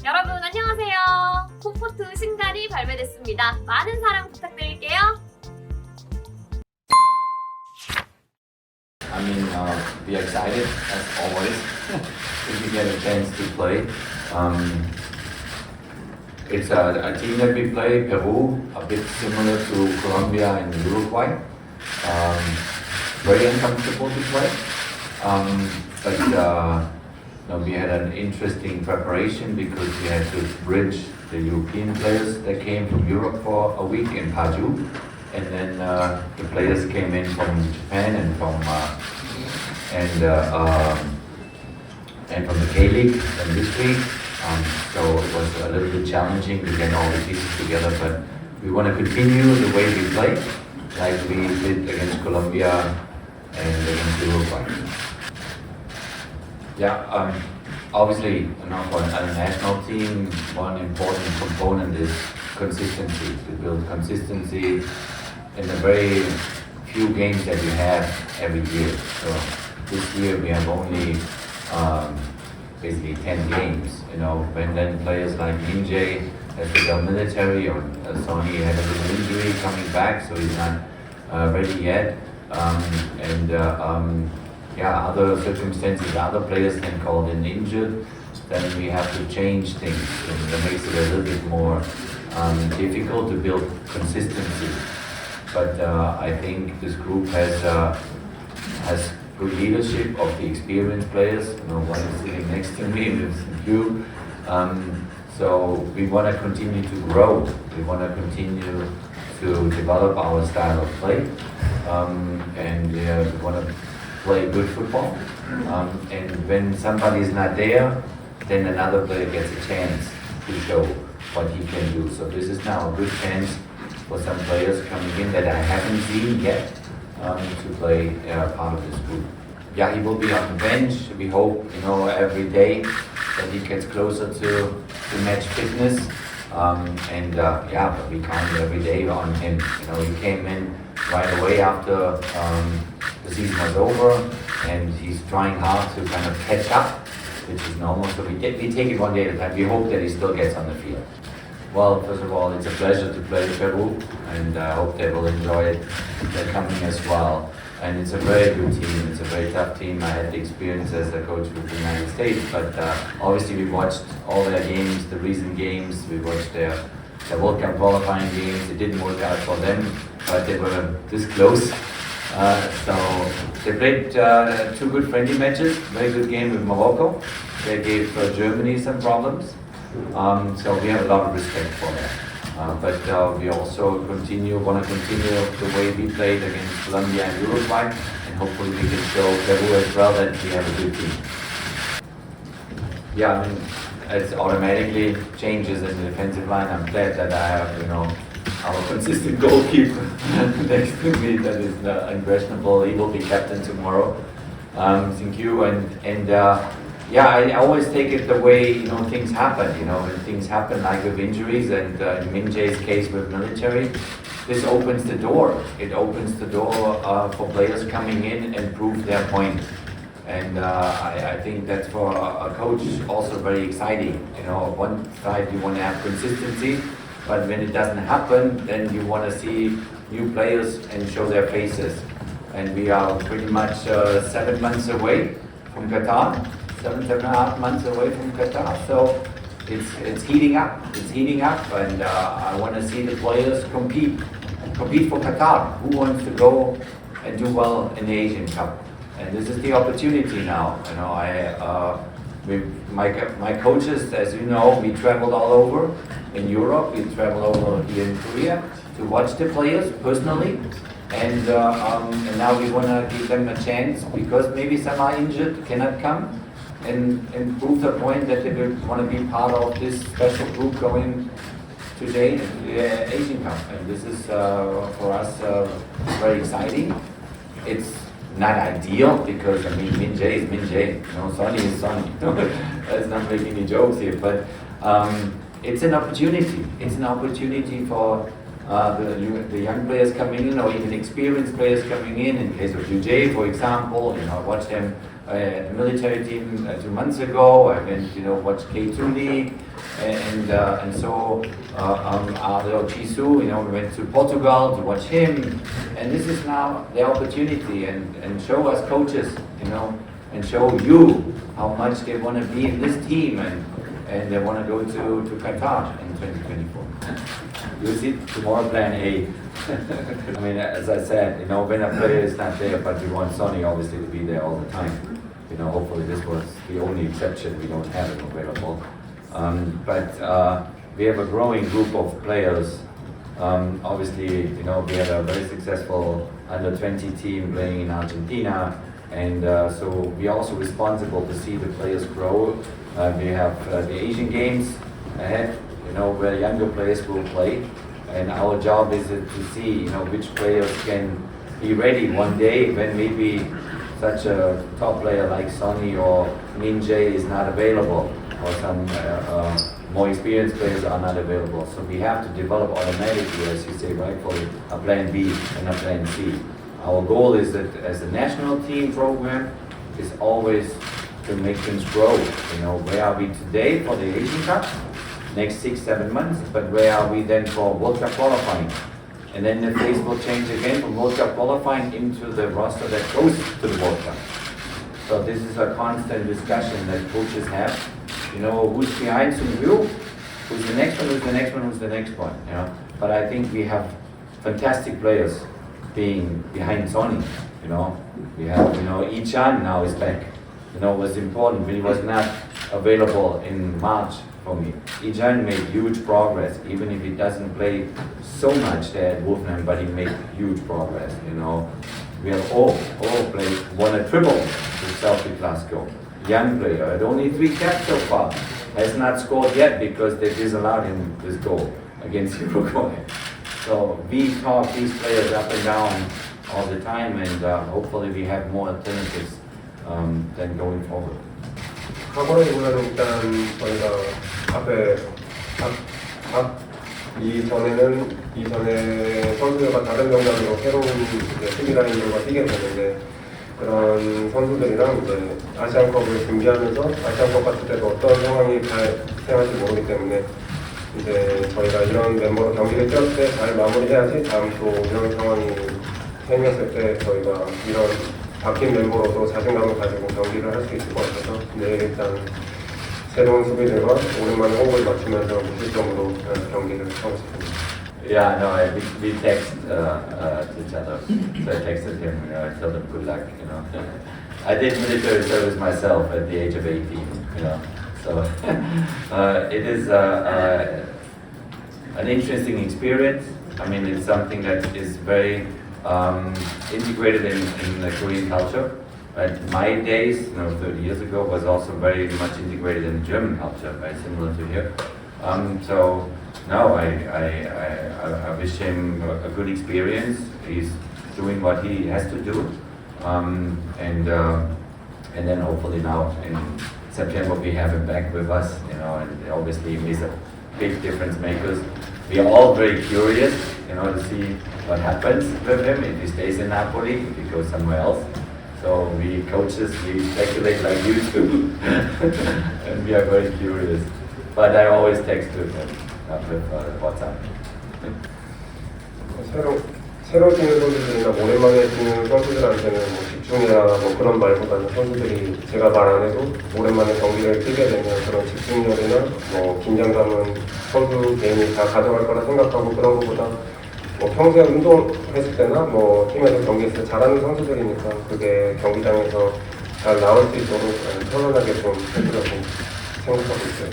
여러분 안녕하세요. 콤포트 신갈이 발매됐습니다. 많은 사랑 부탁드릴게요. I mean, we are excited as always if we get a chance to play. It's a team that we play, Peru, a bit similar to Colombia and Uruguay. Very uncomfortable to play, but we had an interesting preparation because we had to bridge the European players that came from Europe for a week in Paju. And then the players came in from Japan and from the K-League and this week. So it was a little bit challenging to get all the pieces together, but we want to continue the way we play, like we did against Colombia and against Uruguay. Yeah, obviously, for a national team, one important component is consistency, to build consistency in the very few games that you have every year. So this year we have only basically 10 games. When then players like Minjae has to go military, or Sonny had a little injury coming back, so he's not ready yet. Other circumstances, other players can call in injured, then we have to change things, and that makes it a little bit more difficult to build consistency. But I think this group has good leadership of the experienced players. One is sitting next to me, there's you. So we want to continue to grow. We want to continue to develop our style of play, and we want to play good football. And when somebody is not there, then another player gets a chance to show what he can do. So this is now a good chance for some players coming in that I haven't seen yet to play part of this group. Yeah, he will be on the bench. We hope, every day that he gets closer to match fitness. But we count every day on him. He came in right away after the season was over, and he's trying hard to kind of catch up, which is normal. So we take it one day at a time. We hope that he still gets on the field. Well, first of all, it's a pleasure to play Peru, and I hope they will enjoy it. They're coming as well. And it's a very good team. It's a very tough team. I had the experience as a coach with the United States, but obviously we watched all their games, the recent games. We watched their World Cup qualifying games. It didn't work out for them, but they were this close. So they played two good friendly matches. Very good game with Morocco. They gave Germany some problems. So we have a lot of respect for that. But we also want to continue the way we played against Colombia and Uruguay, and hopefully we can show Peru as well that we have a good team. Yeah, it automatically changes in the defensive line. I'm glad that I have, our consistent goalkeeper next to me that is unquestionable. He will be captain tomorrow. Thank you. I always take it the way things happen. When things happen like with injuries, and in Minjae's case with military, this opens the door. It opens the door for players coming in and prove their point. And I think that's for a coach also very exciting. On one side you want to have consistency, but when it doesn't happen, then you want to see new players and show their faces. And we are pretty much 7 months away from Qatar. 7.5 months away from Qatar, so it's heating up. It's heating up, and I want to see the players compete for Qatar. Who wants to go and do well in the Asian Cup? And this is the opportunity now. My coaches, as you know, we traveled all over in Europe. We traveled over here in Korea to watch the players personally. And now we want to give them a chance because maybe some are injured, cannot come. And prove the point that they want to be part of this special group going today to the Asian Cup. And this is for us very exciting. It's not ideal because Minjae is Minjae, Sonny is Sonny. Let's not make any jokes here, but it's an opportunity. It's an opportunity for the young players coming in, or even experienced players coming in. In case of UJ, for example, I watched them military team 2 months ago. I went, watch K2 League, and so Adel Chisu, we went to Portugal to watch him, and this is now the opportunity, and show us coaches, and show you how much they want to be in this team, and they want to go to Qatar in 2024. You see, tomorrow plan A. I mean, as I said, when a player is not there, but we want Sonny obviously to be there all the time. Hopefully this was the only exception, we don't have him available. But we have a growing group of players. Obviously, we had a very successful under-20 team playing in Argentina, and so we're also responsible to see the players grow. We have the Asian Games ahead, where younger players will play, and our job is to see, which players can be ready one day when maybe such a top player like Sonny or Min Jae is not available, or some more experienced players are not available. So we have to develop automatically, as you say rightfully, a plan B and a plan C. Our goal is that as a national team program is always to make things grow. Where are we today for the Asian Cup? Next 6-7 months, but where are we then for World Cup qualifying? And then the phase will change again from World Cup qualifying into the roster that goes to the World Cup. So this is a constant discussion that coaches have. Who's behind Sun Yu? Who's the next one? Who's the next one? Who's the next one? But I think we have fantastic players being behind Sonny. We have, Ichan now is back. Was important when he was not available in March for me. Ichan made huge progress, even if he doesn't play so much there at Wolfenheim, but he made huge progress. We have all played, won a triple with Celtic Glasgow. Young player, had only 3 caps so far, has not scored yet because they disallowed him this goal against Uruguay. So we talk these players up and down all the time, and hopefully we have more alternatives than going forward. 과거에보다는 일단 저희가 이전에 선수들과 다른 경장으로 새로운 수비 라인들과 뛰게 되는데, 그런 선수들이랑 이제 아시안컵을 준비하면서 아시안컵 같을 때도 어떤 상황이 발생할지 모르기 때문에 이제 저희가 이런 멤버로 경기를 뛰었을 때 잘 마무리해야지 다음 또 이런 상황이 생겼을 때 저희가 이런 바뀐 멤버로도 자신감을 가지고 경기를 할 수 있을 것 같아서 내일 일단 새로운 수비들과 오랜만에 호흡을 맞추면서 무실점으로 경기를 하고 싶습니다. Yeah, no, we text each other. So I texted him, I told him good luck, I did military service myself at the age of 18, So it is an interesting experience. I mean, it's something that is very integrated in the Korean culture. My days, 30 years ago, was also very much integrated in German culture, very similar to here. So no, I wish him a good experience. He's doing what he has to do, and then hopefully now in September we have him back with us. And obviously he's a big difference maker. We are all very curious, to see what happens with him if he stays in Napoli, if he goes somewhere else. So we coaches, we speculate like you do, and we are very curious. But I always text with him, with WhatsApp. 새로 뛰는 선수들이나 오랜만에 뛰는 선수들한테는 집중이나 그런 말보다는 선수들이 제가 말 안 해도 오랜만에 경기를 뛰게 되면 그런 집중력이나 긴장감은 선수 개인이 다 가져갈 거라 생각하고, 그런 것보다 평소에 운동했을 때나 팀에서 경기했을 때 잘하는 선수들이니까 그게 경기장에서 잘 나올 수 있도록 편안하게 좀 해주려고 생각하고 있어요.